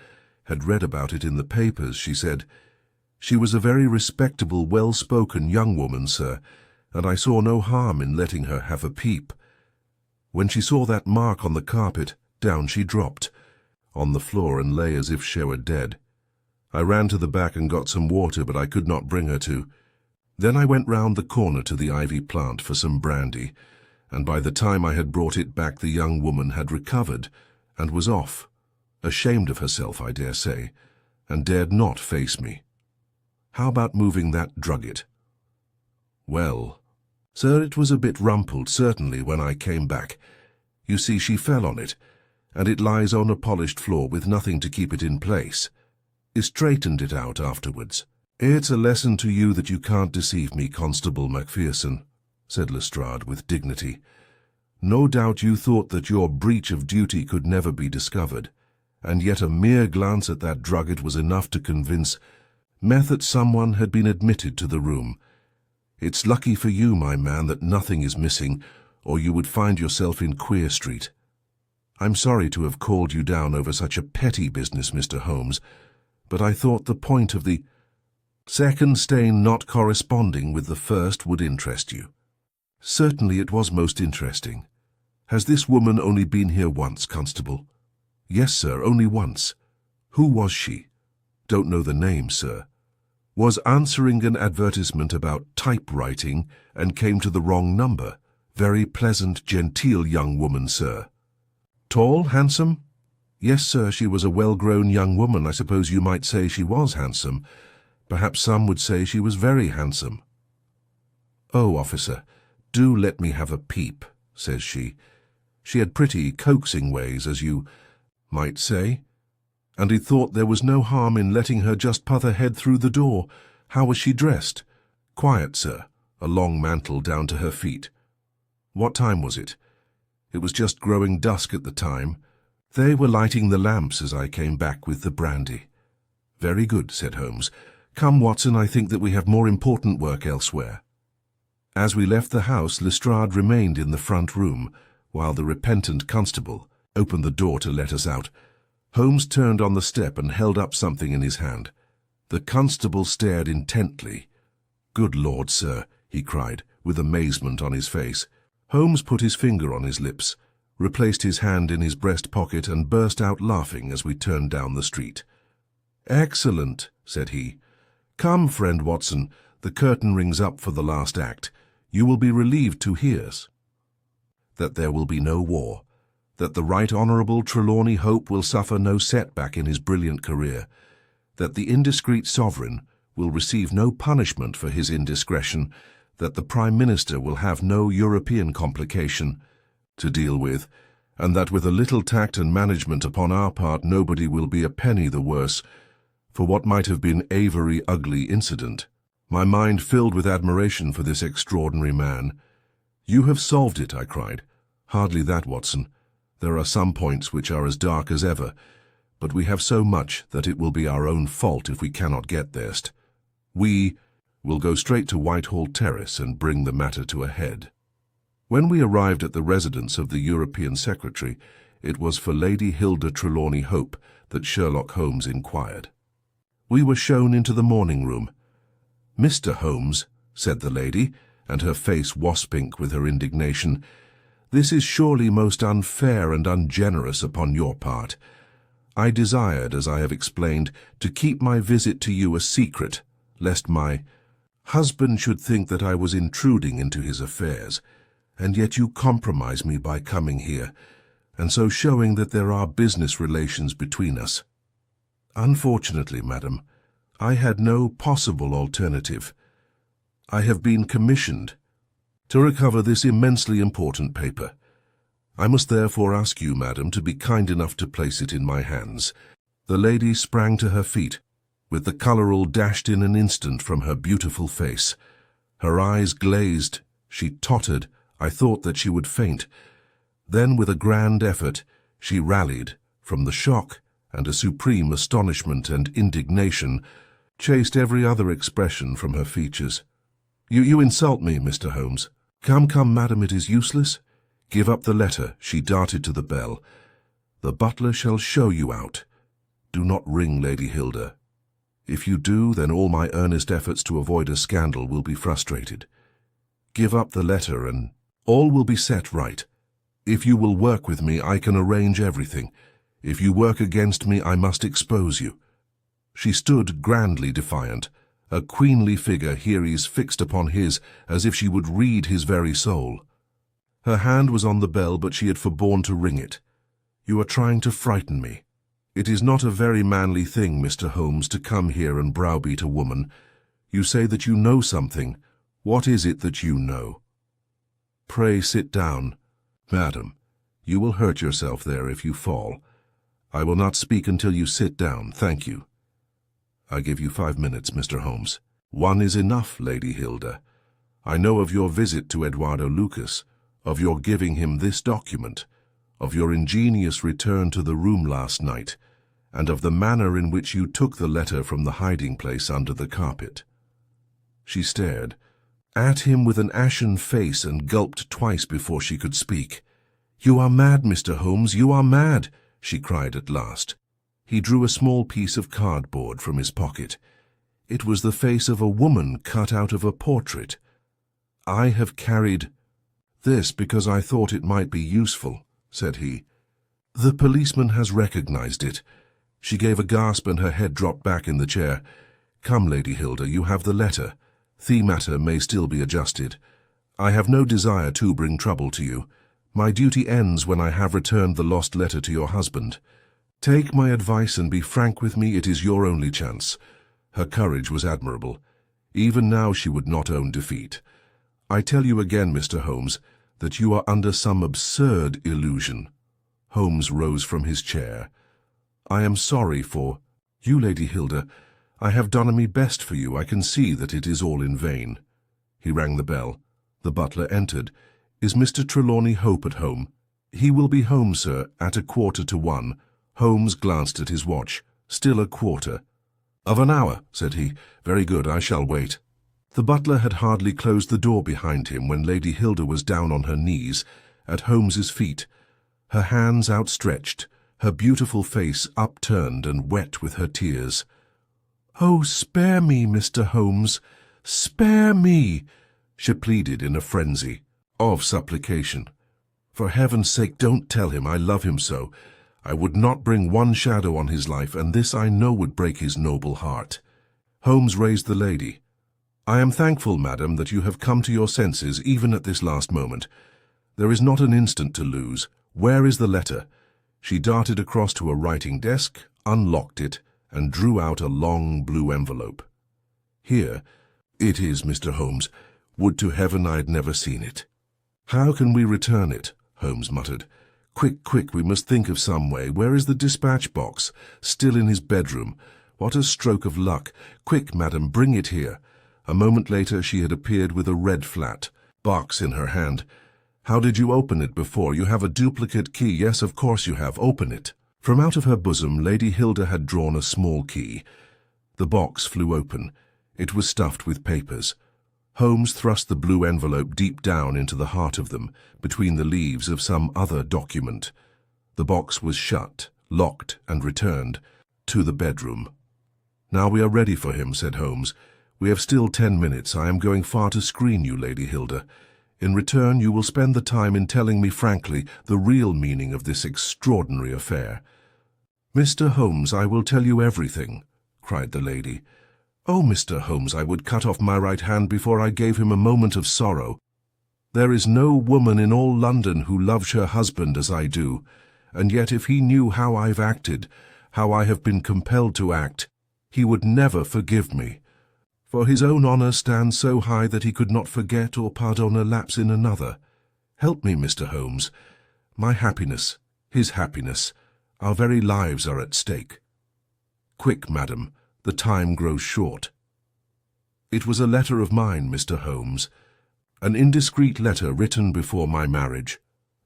Had read about it in the papers, she said. She was a very respectable, well-spoken young woman, sir, and I saw no harm in letting her have a peep. When she saw that mark on the carpet, down she dropped on the floor and lay as if she were dead. I ran to the back and got some water, but I could not bring her to. Then I went round the corner to the ivy plant for some brandy, and by the time I had brought it back the young woman had recovered and was off, ashamed of herself, I dare say, and dared not face me. How about moving that drugget?" "Well, sir, it was a bit rumpled, certainly, when I came back. You see, she fell on it, and it lies on a polished floor with nothing to keep it in place. I straightened it out afterwards." "It's a lesson to you that you can't deceive me, Constable Macpherson," said Lestrade with dignity. "No doubt you thought that your breach of duty could never be discovered, and yet a mere glance at that drugget was enough to convince me that someone had been admitted to the room. It's lucky for you, my man, that nothing is missing, or you would find yourself in Queer Street. I'm sorry to have called you down over such a petty business, Mr. Holmes, but I thought the point of the second stain not corresponding with the first would interest you." "Certainly it was most interesting. Has this woman only been here once, Constable?" "Yes, sir, only once." "Who was she?" "Don't know the name, sir." "Was answering an advertisement about typewriting and came to the wrong number. Very pleasant, genteel young woman, sir." "Tall, handsome?" "Yes, sir, she was a well-grown young woman. I suppose you might say she was handsome. Perhaps some would say she was very handsome." "Oh, officer, do let me have a peep," says she. She had pretty, coaxing ways, as you might say, and he thought there was no harm in letting her just put her head through the door. How was she dressed?" "Quiet, sir, a long mantle down to her feet." "What time was it?" "It was just growing dusk at the time. They were lighting the lamps as I came back with the brandy." "Very good," said Holmes. "Come, Watson, I think that we have more important work elsewhere." As we left the house, Lestrade remained in the front room, while the repentant constable opened the door to let us out. Holmes turned on the step and held up something in his hand. The constable stared intently. "Good Lord, sir," he cried, with amazement on his face. Holmes put his finger on his lips, replaced his hand in his breast pocket, and burst out laughing as we turned down the street. "Excellent," said he. "Come, friend Watson, the curtain rings up for the last act. You will be relieved to hear that there will be no war, that the Right Honourable Trelawney Hope will suffer no setback in his brilliant career, that the indiscreet sovereign will receive no punishment for his indiscretion, that the Prime Minister will have no European complication to deal with, and that with a little tact and management upon our part nobody will be a penny the worse for what might have been a very ugly incident. My mind filled with admiration for this extraordinary man. "You have solved it," I cried. "Hardly that, Watson. There are some points which are as dark as ever, but we have so much that it will be our own fault if we cannot get there. We will go straight to Whitehall Terrace and bring the matter to a head." When we arrived at the residence of the European Secretary, it was for Lady Hilda Trelawney Hope that Sherlock Holmes inquired. We were shown into the morning room. "Mr. Holmes," said the lady, and her face was-pink with her indignation, "this is surely most unfair and ungenerous upon your part. I desired, as I have explained, to keep my visit to you a secret, lest my husband should think that I was intruding into his affairs, and yet you compromise me by coming here, and so showing that there are business relations between us. Unfortunately, madam, I had no possible alternative. I have been commissioned to recover this immensely important paper. I must therefore ask you, madam, to be kind enough to place it in my hands." The lady sprang to her feet, with the colour all dashed in an instant from her beautiful face. Her eyes glazed, she tottered, I thought that she would faint. Then, with a grand effort, she rallied from the shock, and a supreme astonishment and indignation chased every other expression from her features. You insult me, Mr. Holmes. Come, madam, it is useless. Give up the letter." She darted to the bell. "The butler shall show you out. Do not ring, Lady Hilda. If you do, then all my earnest efforts to avoid a scandal will be frustrated. Give up the letter and all will be set right. If you will work with me, I can arrange everything. If you work against me, I must expose you." She stood grandly defiant, a queenly figure, Heres fixed upon his, as if she would read his very soul. Her hand was on the bell, but she had forborne to ring it. "You are trying to frighten me. It is not a very manly thing, Mr. Holmes, to come here and browbeat a woman. You say that you know something. What is it that you know?" "Pray sit down." "Madam, you will hurt yourself there if you fall. I will not speak until you sit down, thank you." "I give you 5 minutes, Mr. Holmes." "One is enough, Lady Hilda. I know of your visit to Eduardo Lucas, of your giving him this document, of your ingenious return to the room last night, and of the manner in which you took the letter from the hiding-place under the carpet." She stared at him with an ashen face and gulped twice before she could speak. "You are mad, Mr. Holmes, you are mad," she cried at last. He drew a small piece of cardboard from his pocket. It was the face of a woman cut out of a portrait. "I have carried this because I thought it might be useful," said he. "The policeman has recognized it." She gave a gasp and her head dropped back in the chair. "Come, Lady Hilda, you have the letter. The matter may still be adjusted. I have no desire to bring trouble to you. My duty ends when I have returned the lost letter to your husband. Take my advice and be frank with me. It is your only chance." Her courage was admirable. Even now she would not own defeat. "I tell you again, Mr. Holmes, that you are under some absurd illusion." Holmes rose from his chair. "I am sorry for you, Lady Hilda. I have done my best for you. I can see that it is all in vain." He rang the bell. The butler entered. "Is Mr. Trelawney Hope at home?" "He will be home, sir, at 1:45. Holmes glanced at his watch. "Still a quarter." "Of an hour," said he. "Very good, I shall wait." The butler had hardly closed the door behind him when Lady Hilda was down on her knees, at Holmes's feet, her hands outstretched, her beautiful face upturned and wet with her tears. "Oh, spare me, Mr. Holmes, spare me," she pleaded in a frenzy of supplication. "For heaven's sake, don't tell him. I love him so. I would not bring one shadow on his life, and this I know would break his noble heart." Holmes raised the lady. "I am thankful, madam, that you have come to your senses even at this last moment. There is not an instant to lose. Where is the letter?" She darted across to a writing desk, unlocked it, and drew out a long blue envelope. "Here it is, Mr. Holmes. Would to heaven I had never seen it." "How can we return it?" Holmes muttered. "Quick, quick, we must think of some way. Where is the dispatch box? Still in his bedroom. What a stroke of luck. Quick, madam, bring it here." A moment later she had appeared with a red flat box in her hand. "How did you open it before? You have a duplicate key." "Yes, of course you have. Open it." From out of her bosom Lady Hilda had drawn a small key. The box flew open. It was stuffed with papers. Holmes thrust the blue envelope deep down into the heart of them, between the leaves of some other document. The box was shut, locked, and returned to the bedroom. "Now we are ready for him," said Holmes. "We have still 10 minutes. I am going far to screen you, Lady Hilda. In return, you will spend the time in telling me frankly the real meaning of this extraordinary affair." "Mr. Holmes, I will tell you everything," cried the lady. "Oh, Mr. Holmes, I would cut off my right hand before I gave him a moment of sorrow. There is no woman in all London who loves her husband as I do, and yet if he knew how I've acted, how I have been compelled to act, he would never forgive me. For his own honour stands so high that he could not forget or pardon a lapse in another. Help me, Mr. Holmes. My happiness, his happiness, our very lives are at stake. Quick, madam, the time grows short." "It was a letter of mine, Mr. Holmes. An indiscreet letter written before my marriage.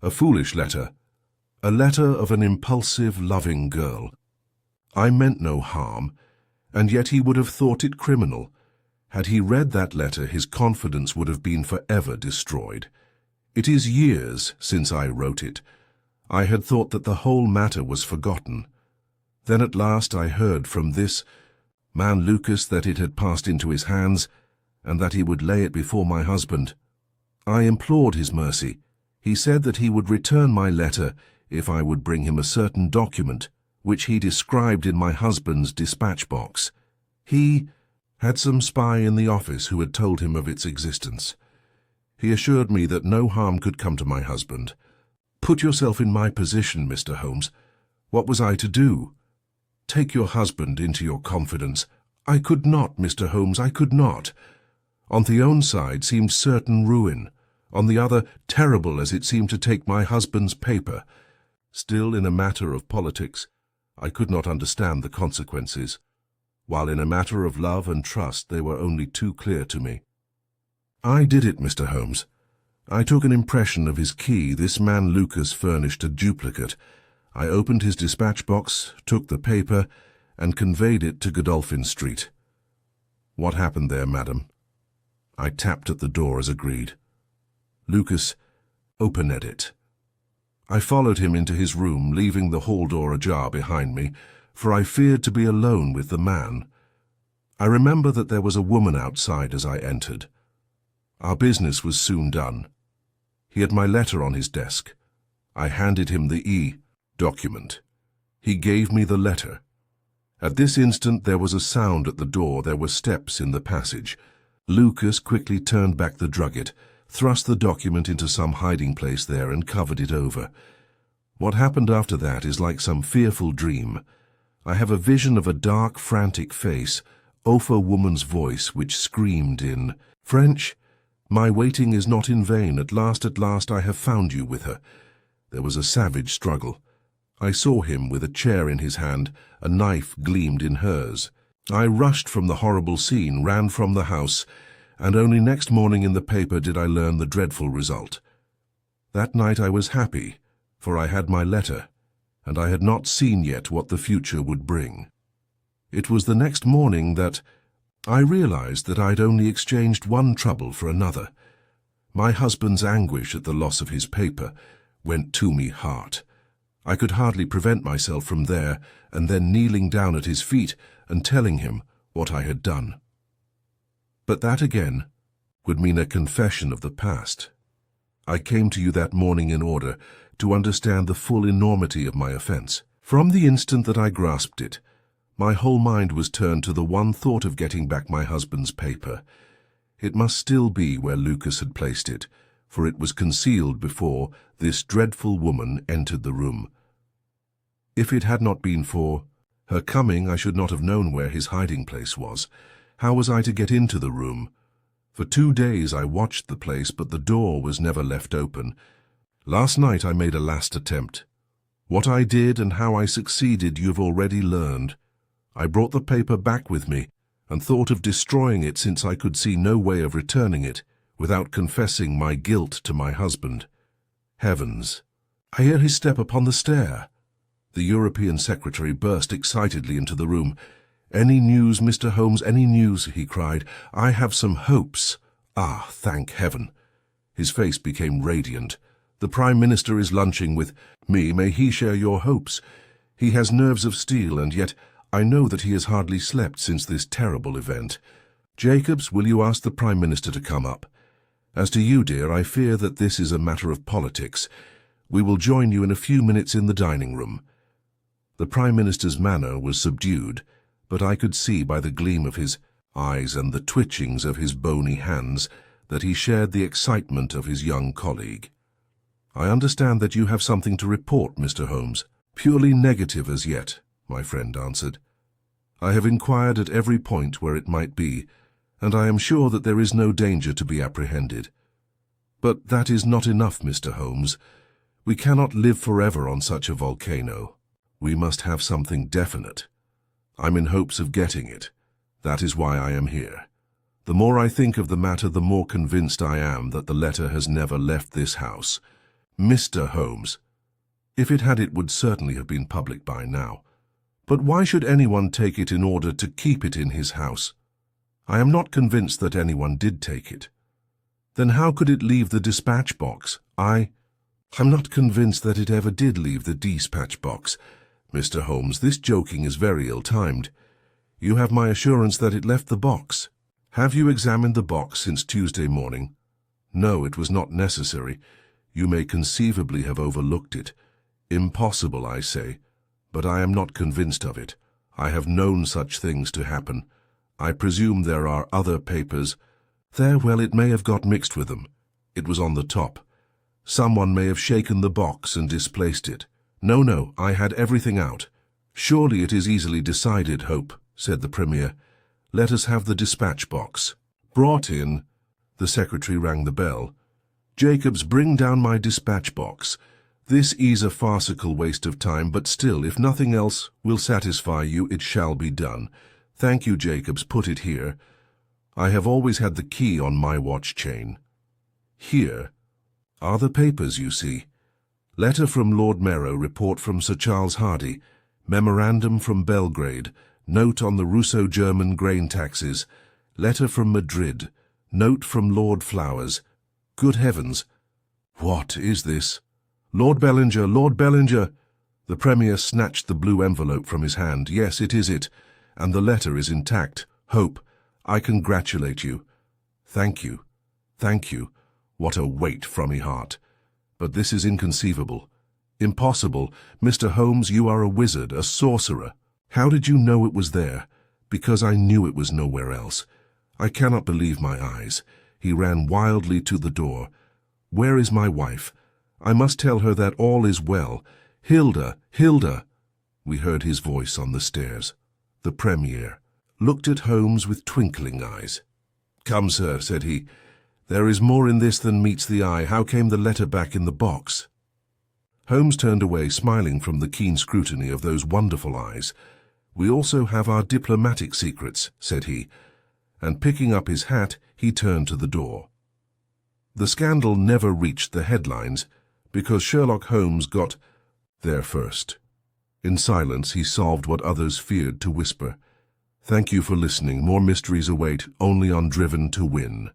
A foolish letter. A letter of an impulsive, loving girl. I meant no harm, and yet he would have thought it criminal. Had he read that letter, his confidence would have been forever destroyed. It is years since I wrote it. I had thought that the whole matter was forgotten. Then at last I heard from this man Lucas that it had passed into his hands, and that he would lay it before my husband. I implored his mercy. He said that he would return my letter if I would bring him a certain document, which he described in my husband's dispatch box. He had some spy in the office who had told him of its existence. He assured me that no harm could come to my husband. Put yourself in my position, Mr. Holmes. What was I to do? Take your husband into your confidence. I could not, Mr. Holmes, I could not. On the one side seemed certain ruin, on the other terrible as it seemed to take my husband's paper. Still, in a matter of politics, I could not understand the consequences, while in a matter of love and trust they were only too clear to me. I did it, Mr. Holmes. I took an impression of his key. This man Lucas furnished a duplicate. I opened his dispatch box, took the paper, and conveyed it to Godolphin Street. What happened there, madam? I tapped at the door as agreed. Lucas opened it. I followed him into his room, leaving the hall door ajar behind me, for I feared to be alone with the man. I remember that there was a woman outside as I entered. Our business was soon done. He had my letter on his desk. I handed him the document. He gave me the letter. At this instant there was a sound at the door. There were steps in the passage. Lucas quickly turned back the drugget, thrust the document into some hiding place there, and covered it over. What happened after that is like some fearful dream. I have a vision of a dark, frantic face, awful woman's voice which screamed in French, "My waiting is not in vain. At last, I have found you," with her. There was a savage struggle. I saw him with a chair in his hand. A knife gleamed in hers. I rushed from the horrible scene, ran from the house, and only next morning in the paper did I learn the dreadful result. That night I was happy, for I had my letter, and I had not seen yet what the future would bring. It was the next morning that I realized that I'd only exchanged one trouble for another. My husband's anguish at the loss of his paper went to me heart. I could hardly prevent myself from there and then kneeling down at his feet and telling him what I had done. But that again would mean a confession of the past. I came to you that morning in order to understand the full enormity of my offense. From the instant that I grasped it, my whole mind was turned to the one thought of getting back my husband's paper. It must still be where Lucas had placed it, for it was concealed before this dreadful woman entered the room. If it had not been for Her coming, I should not have known where his hiding place was. How was I to get into the room? For 2 days I watched the place, but the door was never left open. Last night I made a last attempt. What I did and how I succeeded you've already learned. I brought the paper back with me and thought of destroying it, since I could see no way of returning it without confessing my guilt to my husband. Heavens! I hear his step upon the stair. The European secretary burst excitedly into the room. "Any news, Mr. Holmes, any news?" he cried. "I have some hopes." "Ah, thank heaven!" His face became radiant. "The Prime Minister is lunching with me. May he share your hopes? He has nerves of steel, and yet I know that he has hardly slept since this terrible event. Jacobs, will you ask the Prime Minister to come up? As to you, dear, I fear that this is a matter of politics. We will join you in a few minutes in the dining room." The Prime Minister's manner was subdued, but I could see by the gleam of his eyes and the twitchings of his bony hands that he shared the excitement of his young colleague. "I understand that you have something to report, Mr. Holmes." "Purely negative as yet," my friend answered. "I have inquired at every point where it might be, and I am sure that there is no danger to be apprehended. But that is not enough, Mr. Holmes. We cannot live forever on such a volcano. We must have something definite. I'm in hopes of getting it. That is why I am here. The more I think of the matter, the more convinced I am that the letter has never left this house. Mr. Holmes, if it had, it would certainly have been public by now. But why should anyone take it in order to keep it in his house? I am not convinced that anyone did take it. Then how could it leave the dispatch box? I'm not convinced that it ever did leave the dispatch box. Mr. Holmes, this joking is very ill-timed. You have my assurance that it left the box. Have you examined the box since Tuesday morning? No, it was not necessary. You may conceivably have overlooked it. Impossible, I say. But I am not convinced of it. I have known such things to happen. I presume there are other papers. There, well, it may have got mixed with them. It was on the top. Someone may have shaken the box and displaced it. No, I had everything out. Surely it is easily decided, Hope, said the Premier. Let us have the dispatch box. Brought in. The secretary rang the bell. Jacobs, bring down my dispatch box. This is a farcical waste of time, but still, if nothing else will satisfy you, it shall be done. Thank you, Jacobs, put it here. I have always had the key on my watch chain. Here are the papers, you see. Letter from Lord Merrow, report from Sir Charles Hardy, memorandum from Belgrade, note on the Russo-German grain taxes, letter from Madrid, note from Lord Flowers. Good heavens! What is this? Lord Bellinger, Lord Bellinger! The Premier snatched the blue envelope from his hand. Yes, it is it, and the letter is intact. Hope, I congratulate you. Thank you. Thank you. What a weight from me heart. But this is inconceivable. Impossible. Mr. Holmes, you are a wizard, a sorcerer. How did you know it was there? Because I knew it was nowhere else. I cannot believe my eyes. He ran wildly to the door. Where is my wife? I must tell her that all is well. Hilda, Hilda! We heard his voice on the stairs. The Premier looked at Holmes with twinkling eyes. Come, sir, said he. There is more in this than meets the eye. How came the letter back in the box? Holmes turned away, smiling from the keen scrutiny of those wonderful eyes. We also have our diplomatic secrets, said he, and picking up his hat, he turned to the door. The scandal never reached the headlines because Sherlock Holmes got there first. In silence, he solved what others feared to whisper. Thank you for listening. More mysteries await only on Driven to Win.